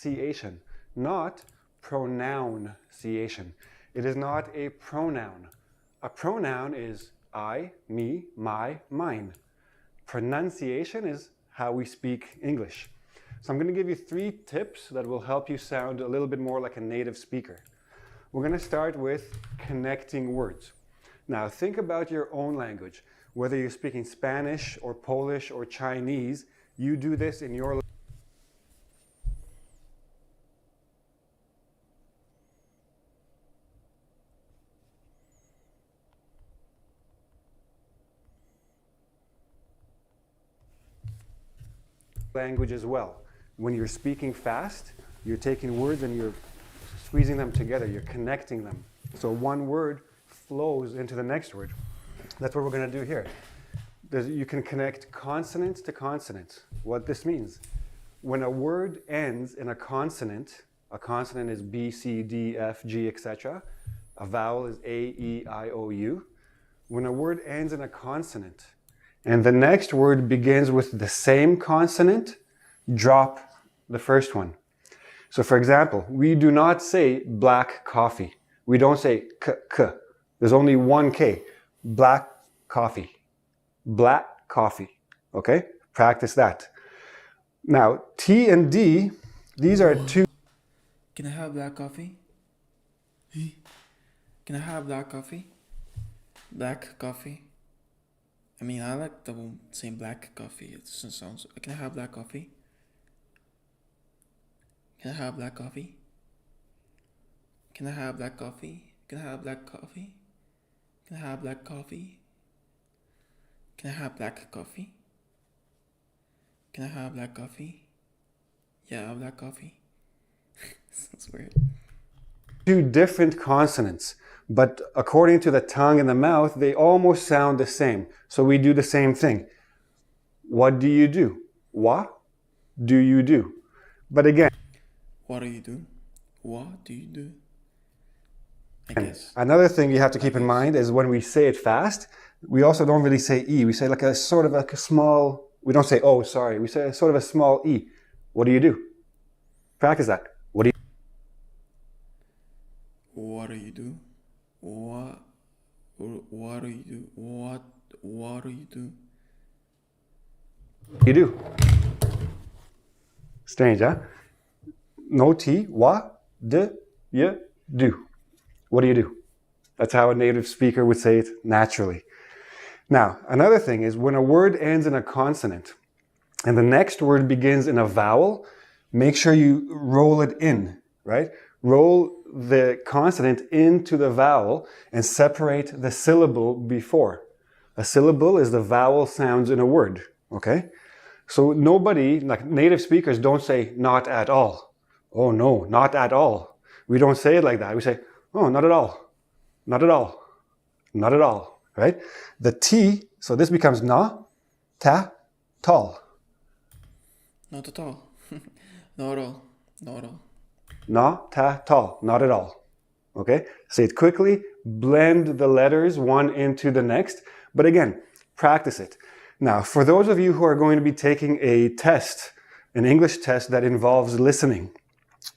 pronunciation, not pronunciation. It is not a pronoun. A pronoun is I, me, my, mine. Pronunciation is how we speak English. So I'm going to give you 3 tips that will help you sound a little bit more like a native speaker. We're going to start with connecting words. Now think about your own language. Whether you're speaking Spanish or Polish or Chinese, you do this in your language as well. When you're speaking fast, you're taking words and you're squeezing them together, you're connecting them. So one word flows into the next word. That's what we're going to do here. You can connect consonants to consonants. What this means, when a word ends in a consonant is B, C, D, F, G, etc. A vowel is A, E, I, O, U. When a word ends in a consonant, and the next word begins with the same consonant, drop the first one. So for example, we do not say black coffee. We don't say k. There's only one K. Black coffee. Black coffee. Okay? Practice that. Now, T and D, these are 2. Can I have black coffee? Can I have black coffee? Black coffee. I mean, I like the saying black coffee. It sounds. Can I have black coffee? Can I have black coffee? Can I have black coffee? Can I have black coffee? Can I have black coffee? Can I have black coffee? Can I have black coffee? Yeah, black coffee. Sounds weird. 2 different consonants, but according to the tongue and the mouth, they almost sound the same. So we do the same thing. What do you do? What do you do? But again, what do you do? What do you do? I guess. Another thing you have to keep in mind is when we say it fast, we also don't really say E. We say like a sort of like a small, we don't say, oh, sorry. We say sort of a small E. What do you do? Practice that. What do you What do you do? What do you do? What do you do? You do. Strange, huh? No T. What do you do? What do you do? That's how a native speaker would say it naturally. Now, another thing is when a word ends in a consonant and the next word begins in a vowel, make sure you roll it in, right? Roll the consonant into the vowel and separate the syllable before. A syllable is the vowel sounds in a word, okay? So nobody, like native speakers, don't say not at all. Oh no, not at all. We don't say it like that. We say, oh, not at all, not at all, not at all, right? The T, so this becomes na, ta, tall. Not at all. Not at all. Not at all. Na, ta, tall. Not at all. Okay? Say it quickly. Blend the letters one into the next. But again, practice it. Now, for those of you who are going to be taking a test, an English test that involves listening,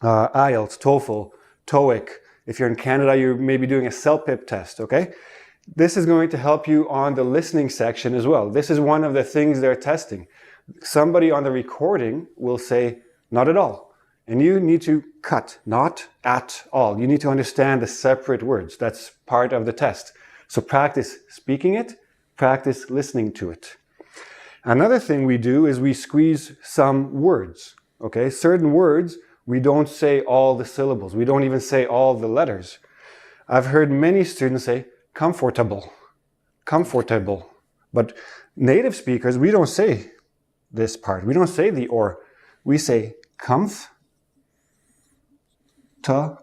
IELTS, TOEFL, TOEIC. If you're in Canada, you're maybe doing a CELPIP test, okay? This is going to help you on the listening section as well. This is one of the things they're testing. Somebody on the recording will say, not at all. And you need to cut, not at all. You need to understand the separate words. That's part of the test. So practice speaking it, practice listening to it. Another thing we do is we squeeze some words, okay? Certain words, we don't say all the syllables. We don't even say all the letters. I've heard many students say comfortable, comfortable. But native speakers, we don't say this part. We don't say the or. We say comf, ta,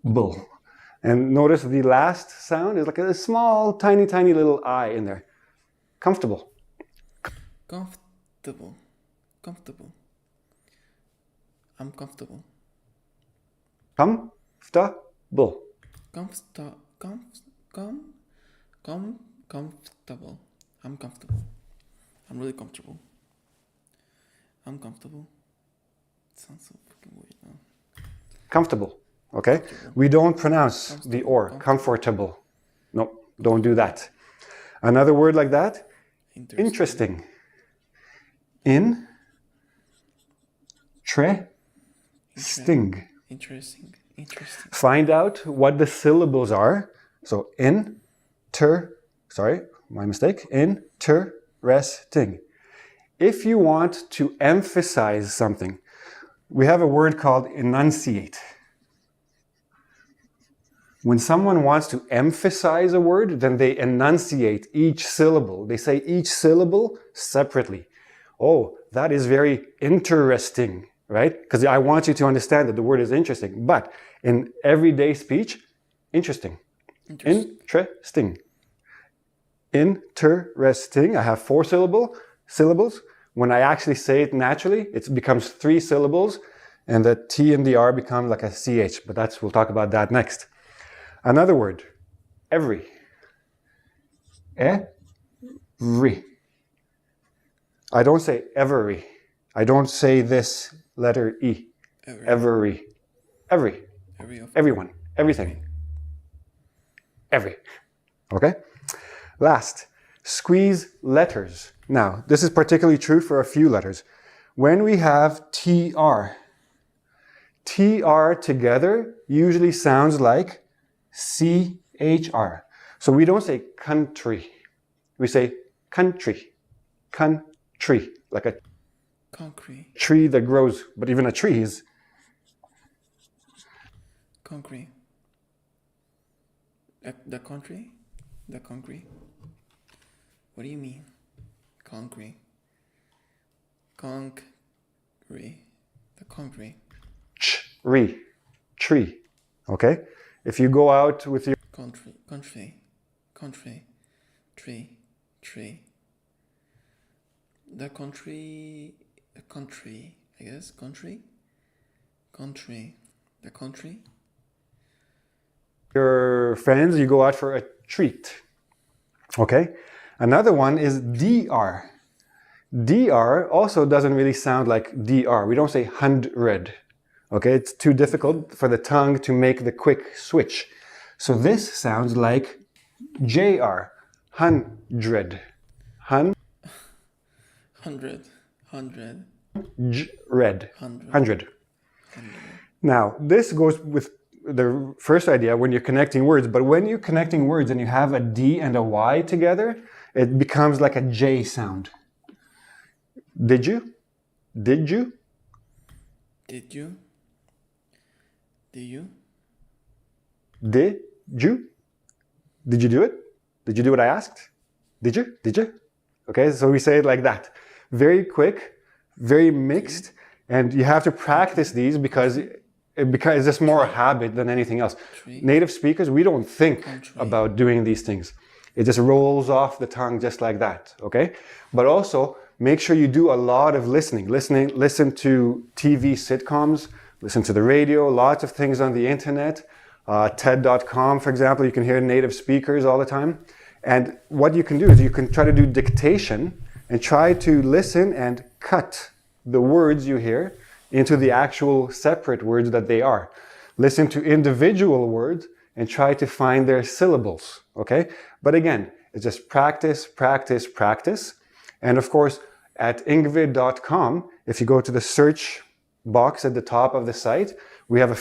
bull. And notice the last sound is like a small, tiny, tiny little I in there. Comfortable. Comfortable. Comfortable. I'm comfortable. Comfortable. Comfortable. I'm comfortable. I'm really comfortable. I'm comfortable. sounds so fucking weird now. Comfortable. Okay? We don't pronounce the or. Comfortable. No, don't do that. Another word like that. Interesting. In. Sting. Interesting. Find out what the syllables are. So sorry, my mistake. Interesting. If you want to emphasize something, we have a word called enunciate. When someone wants to emphasize a word, then they enunciate each syllable. They say each syllable separately. Oh, that is very interesting, right? Because I want you to understand that the word is interesting. But in everyday speech, interesting. Interesting. Interesting. I have 4 syllables. When I actually say it naturally, it becomes 3 syllables, and the T and the R become like a CH, but we'll talk about that next. Another word, every. Every. I don't say every. I don't say this letter E. Every. Everyone. Everything. Every. Okay? Last, squeeze letters. Now, this is particularly true for a few letters. When we have TR together usually sounds like CHR. So we don't say country. We say country. Country. Like a concrete tree that grows, but even a tree is concrete. The country? The concrete? What do you mean? Concrete. Concrete. The concrete. Tree. Okay? If you go out with your Country. Tree. The country, I guess. Country. The country. Your friends, you go out for a treat. Okay? Another one is DR. DR also doesn't really sound like DR. We don't say 100. Okay? It's too difficult for the tongue to make the quick switch. So this sounds like JR. 100. 100. 100. Now, this goes with the first idea when you're connecting words, but when you're connecting words and you have a D and a Y together, it becomes like a J sound. Did you? Did you? Did you? Do you? Did you? Did you do it? Did you do what I asked? Did you? Did you? Okay, so we say it like that. Very quick, very mixed, and you have to practice these because it's just more a habit than anything else. Native speakers, we don't think about doing these things. It just rolls off the tongue just like that, okay? But also, make sure you do a lot of listening. Listen to TV sitcoms, listen to the radio, lots of things on the internet. TED.com, for example, you can hear native speakers all the time. And what you can do is you can try to do dictation and try to listen and cut the words you hear into the actual separate words that they are. Listen to individual words and try to find their syllables, okay? But again, it's just practice. And of course, at ingvid.com, if you go to the search box at the top of the site, we have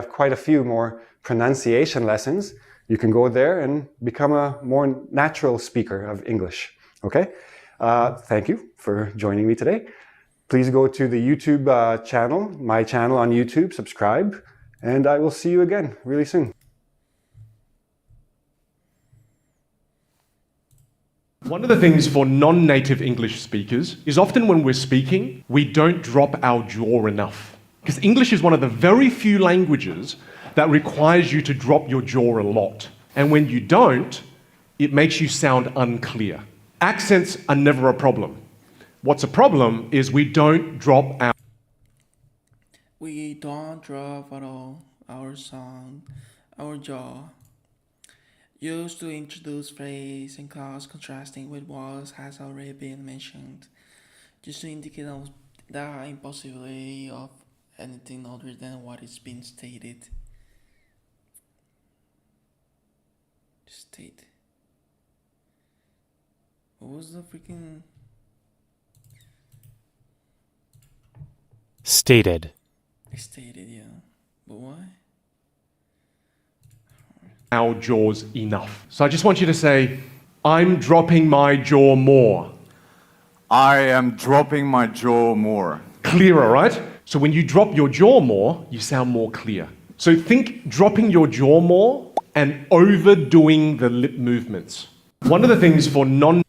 quite a few more pronunciation lessons. You can go there and become a more natural speaker of English, okay? Thank you for joining me today. Please go to the YouTube channel, my channel on YouTube, subscribe, and I will see you again really soon. One of the things for non-native English speakers is often when we're speaking, we don't drop our jaw enough. Because English is one of the very few languages that requires you to drop your jaw a lot. And when you don't, it makes you sound unclear. Accents are never a problem. What's a problem is we don't drop our at all our sound, our jaw. Used to introduce phrase and clause contrasting with what has already been mentioned, just to indicate the impossibility of anything other than what is being stated. State. What was the freaking... Stated. Stated, yeah. But why? Our jaws enough. So I just want you to say, I'm dropping my jaw more. I am dropping my jaw more. Clearer, right? So when you drop your jaw more, you sound more clear. So think dropping your jaw more and overdoing the lip movements. One of the things for non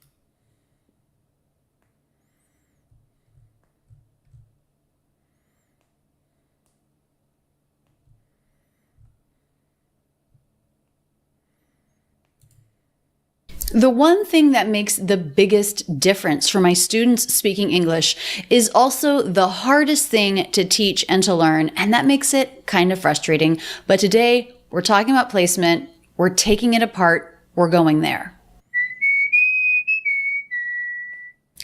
The one thing that makes the biggest difference for my students speaking English is also the hardest thing to teach and to learn, and that makes it kind of frustrating. But today, we're talking about placement, we're taking it apart, we're going there.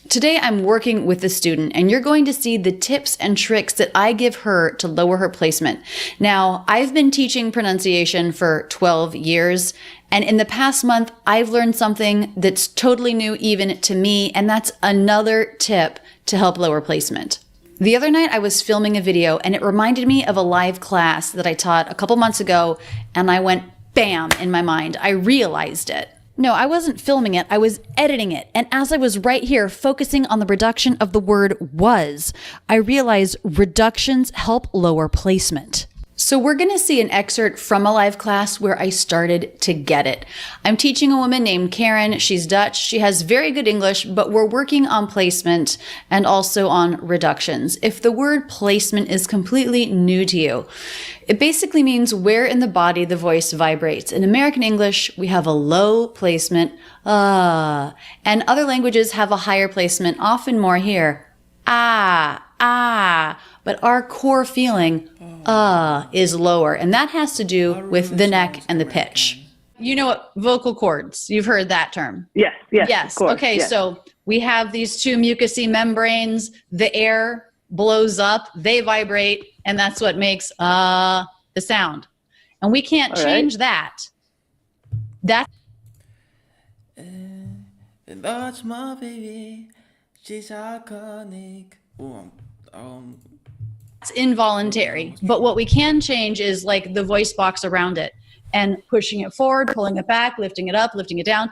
Today, I'm working with the student, and you're going to see the tips and tricks that I give her to lower her placement. Now, I've been teaching pronunciation for 12 years, and in the past month, I've learned something that's totally new even to me, and that's another tip to help lower placement. The other night, I was filming a video, and it reminded me of a live class that I taught a couple months ago, and I went bam in my mind. I realized it. No, I wasn't filming it, I was editing it. And as I was right here focusing on the reduction of the word was, I realized reductions help lower placement. So we're going to see an excerpt from a live class where I started to get it. I'm teaching a woman named Karen. She's Dutch. She has very good English, but we're working on placement and also on reductions. If the word placement is completely new to you, it basically means where in the body the voice vibrates. In American English, we have a low placement, and other languages have a higher placement, often more here, but our core feeling, is lower, and that has to do with the neck and the pitch. You know what vocal cords, you've heard that term. Yes. Of course, Okay, yes. so we have these two mucousy membranes, the air blows up, they vibrate, and that's what makes the sound. And we can't All right. change that. That's That's my baby. She's iconic. involuntary. But what we can change is like the voice box around it and pushing it forward, pulling it back, lifting it up, lifting it down.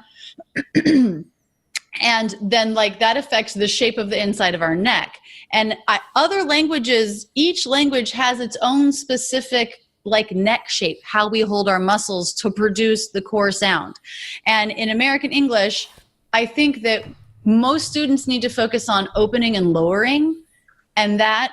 And then like that affects the shape of the inside of our neck. And other languages, each language has its own specific like neck shape, how we hold our muscles to produce the core sound. And in American English, I think that most students need to focus on opening and lowering, and that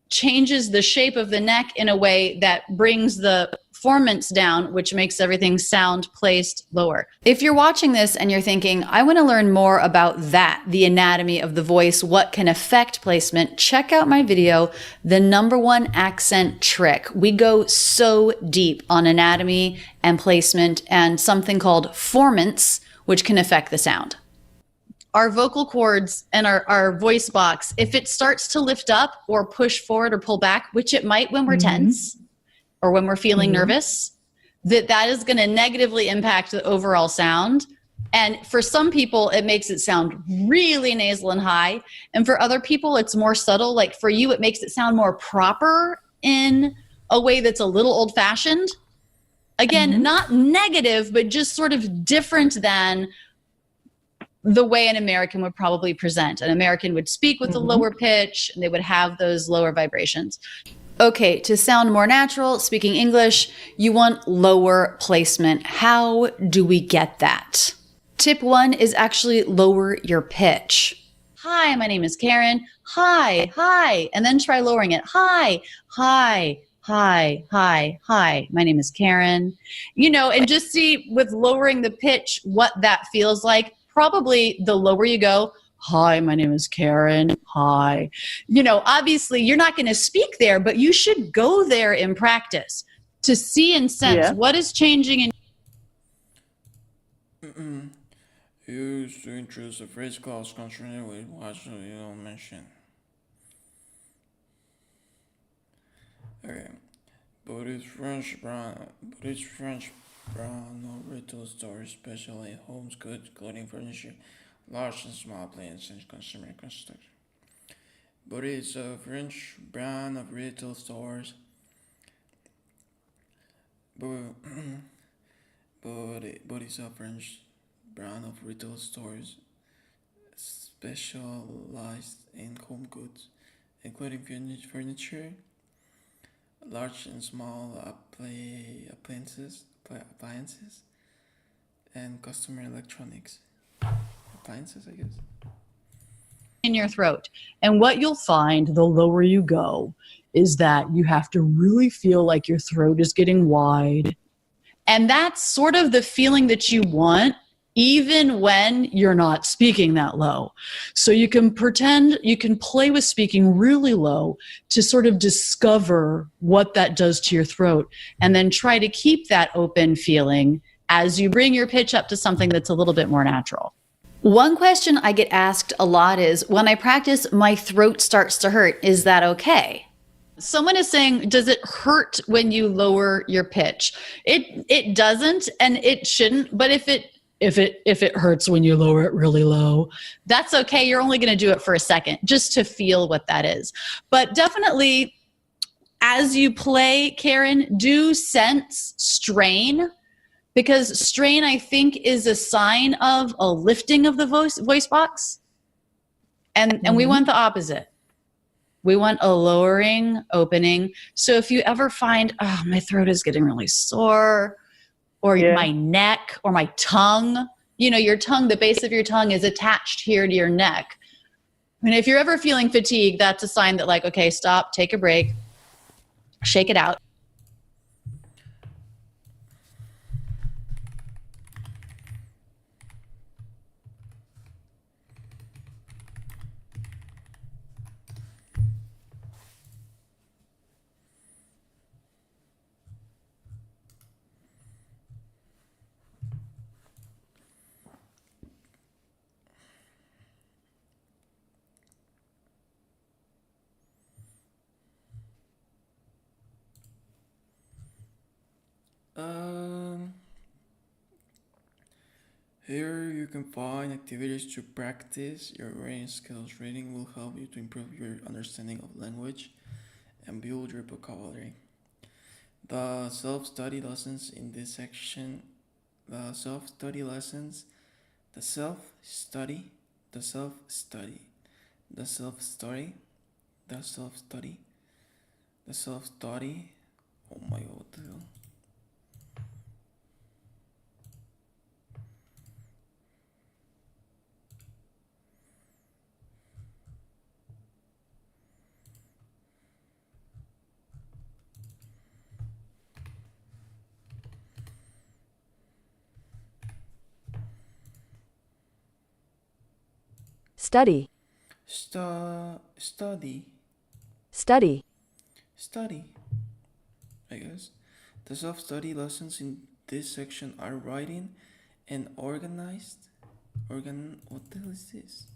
changes the shape of the neck in a way that brings the formants down, which makes everything sound placed lower. If you're watching this and you're thinking, I want to learn more about that, the anatomy of the voice, what can affect placement, check out my video, The #1 Accent Trick. We go so deep on anatomy and placement and something called formants, which can affect the sound. Our vocal cords and our voice box, if it starts to lift up or push forward or pull back, which it might when we're tense or when we're feeling nervous, that is going to negatively impact the overall sound. And for some people, it makes it sound really nasal and high. And for other people, it's more subtle. Like for you, it makes it sound more proper in a way that's a little old-fashioned. Again, not negative, but just sort of different than the way an American would probably present. An American would speak with a lower pitch, and they would have those lower vibrations. Okay, to sound more natural, speaking English, you want lower placement. How do we get that? Tip 1 is actually lower your pitch. Hi, my name is Karen. Hi, hi. And then try lowering it. Hi, hi. Hi, hi, hi, my name is Karen. You know, and just see with lowering the pitch what that feels like. Probably the lower you go, hi, my name is Karen, hi. You know, obviously you're not going to speak there, but you should go there in practice to see and sense what is changing in Used to introduce a phrase clause concerning with what you don't mention. But it's French brand of retail stores, especially home goods, clothing, furniture, large and small appliances, and consumer construction. But it's a French brand of retail stores. But but it's a French brand of retail stores specialized in home goods, including furniture, large and small appliances, and consumer electronics. Appliances, I guess. In your throat. And what you'll find the lower you go is that you have to really feel like your throat is getting wide. And that's sort of the feeling that you want even when you're not speaking that low. So you can pretend, you can play with speaking really low to sort of discover what that does to your throat, and then try to keep that open feeling as you bring your pitch up to something that's a little bit more natural. One question I get asked a lot is, when I practice, my throat starts to hurt. Is that okay? Someone is saying, does it hurt when you lower your pitch? It doesn't, and it shouldn't, but if it hurts when you lower it really low, that's okay. You're only going to do it for a second just to feel what that is. But definitely, as you play, Karen, do sense strain, because strain, I think, is a sign of a lifting of the voice box. And we want the opposite. We want a lowering, opening. So if you ever find, oh, my throat is getting really sore, or my neck or my tongue, you know, your tongue, the base of your tongue is attached here to your neck. And if you're ever feeling fatigue, that's a sign that, like, okay, stop, take a break, shake it out. Here you can find activities to practice your reading skills. Reading will help you to improve your understanding of language and build your vocabulary. The self-study lessons in this section, the self-study lessons, the self-study, the self-study, the self-study, the self-study, the self-study. Oh my god, what the hell? Study. Study. Study. Study. I guess. The self-study lessons in this section are writing and organized. What the hell is this?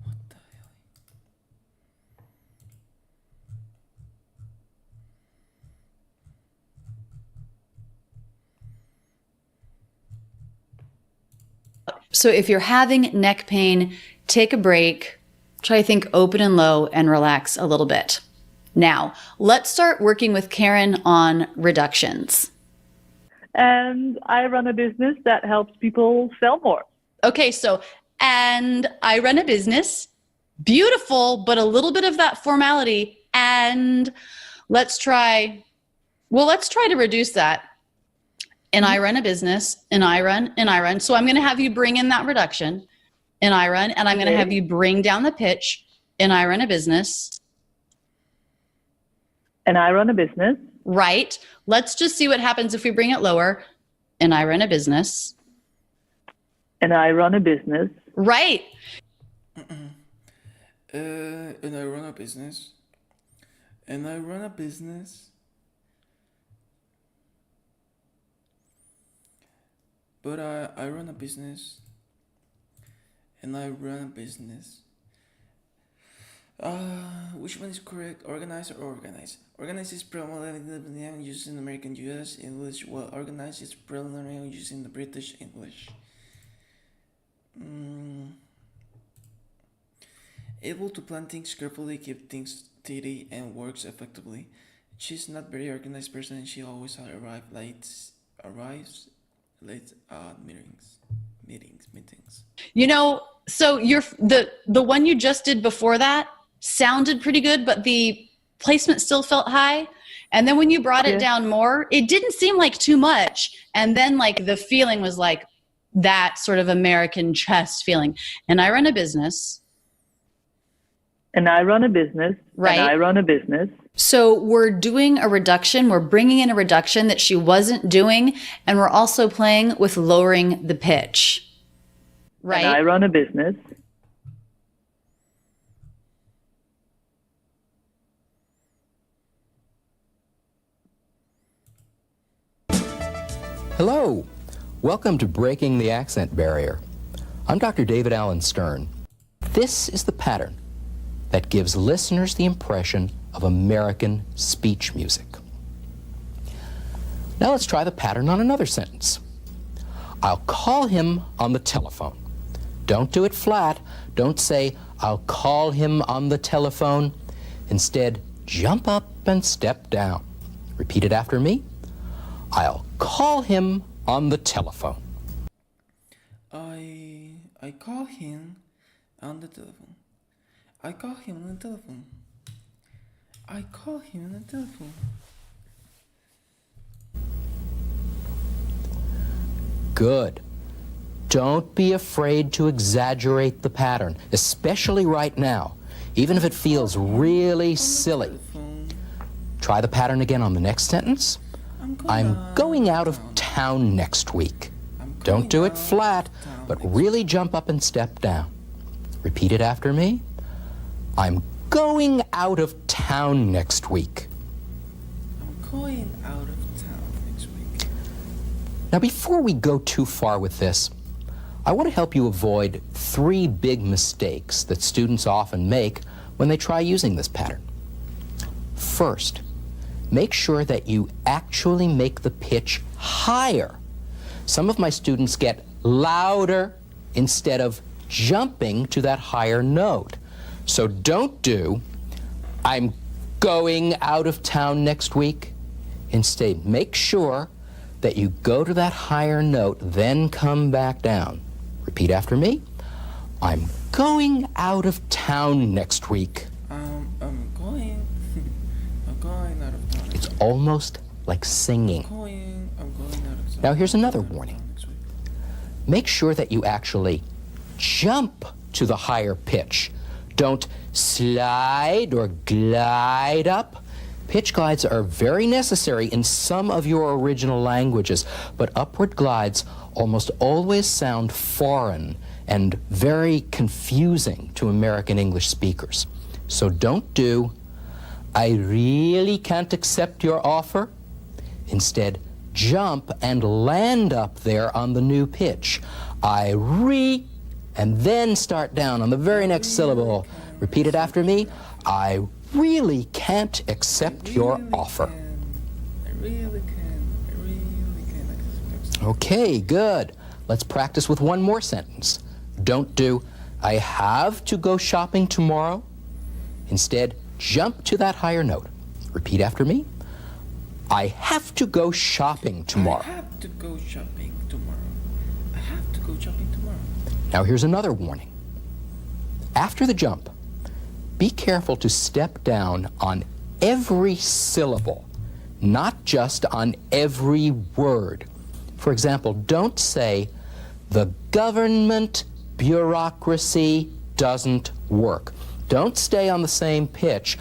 What the hell? So if you're having neck pain, take a break, try to think open and low, and relax a little bit. Now, let's start working with Karen on reductions. And I run a business that helps people sell more. Okay, so, and I run a business. Beautiful, but a little bit of that formality. And let's try to reduce that. And I run a business, and I run. So I'm going to have you bring in that reduction, and I run, and I'm going to have you bring down the pitch, and I run a business. And I run a business. Right. Let's just see what happens if we bring it lower, and I run a business. And I run a business. Right. And I run a business. And I run a business. But I run a business. and I run a business. Which one is correct? Organize or organize? Organize is primarily used in American US English, while organize is primarily used in the British English. Able to plan things carefully, keep things tidy, and works effectively. She's not very organized person, and she always arrives late at meetings. You know, so the one you just did before that sounded pretty good, but the placement still felt high. And then when you brought it down more, it didn't seem like too much. And then like the feeling was like that sort of American chest feeling. And I run a business. And I run a business. Right. And I run a business. So we're doing a reduction. We're bringing in a reduction that she wasn't doing. And we're also playing with lowering the pitch. Right. And I run a business. Hello. Welcome to Breaking the Accent Barrier. I'm Dr. David Allen Stern. This is the pattern that gives listeners the impression of American speech music. Now let's try the pattern on another sentence. I'll call him on the telephone. Don't do it flat. Don't say, I'll call him on the telephone. Instead, jump up and step down. Repeat it after me. I'll call him on the telephone. I call him on the telephone. I call him on the telephone. I call him on the telephone. Good. Don't be afraid to exaggerate the pattern, especially right now, even if it feels really silly. Try the pattern again on the next sentence. I'm going out of town next week. Don't do it flat, but really jump up and step down. Repeat it after me. I'm going out of town next week. I'm going out of town next week. Now, before we go too far with this, I want to help you avoid 3 big mistakes that students often make when they try using this pattern. First, make sure that you actually make the pitch higher. Some of my students get louder instead of jumping to that higher note. So don't do, I'm going out of town next week. Instead, make sure that you go to that higher note, then come back down. Repeat after me. I'm going out of town next week. I'm going out of town. It's almost like singing. I'm going out of town. Now here's another warning. Make sure that you actually jump to the higher pitch. Don't slide or glide up. Pitch glides are very necessary in some of your original languages, but upward glides almost always sound foreign and very confusing to American English speakers. So don't do, I really can't accept your offer. Instead, jump and land up there on the new pitch. And then start down on the very next syllable. Repeat it after me. I really can't accept your offer. I really can accept. Okay, good. Let's practice with one more sentence. Don't do, I have to go shopping tomorrow. Instead, jump to that higher note. Repeat after me. I have to go shopping tomorrow. I have to go shopping tomorrow. I have to go shopping tomorrow. Now here's another warning. After the jump, be careful to step down on every syllable, not just on every word. For example, don't say, the government bureaucracy doesn't work. Don't stay on the same pitch,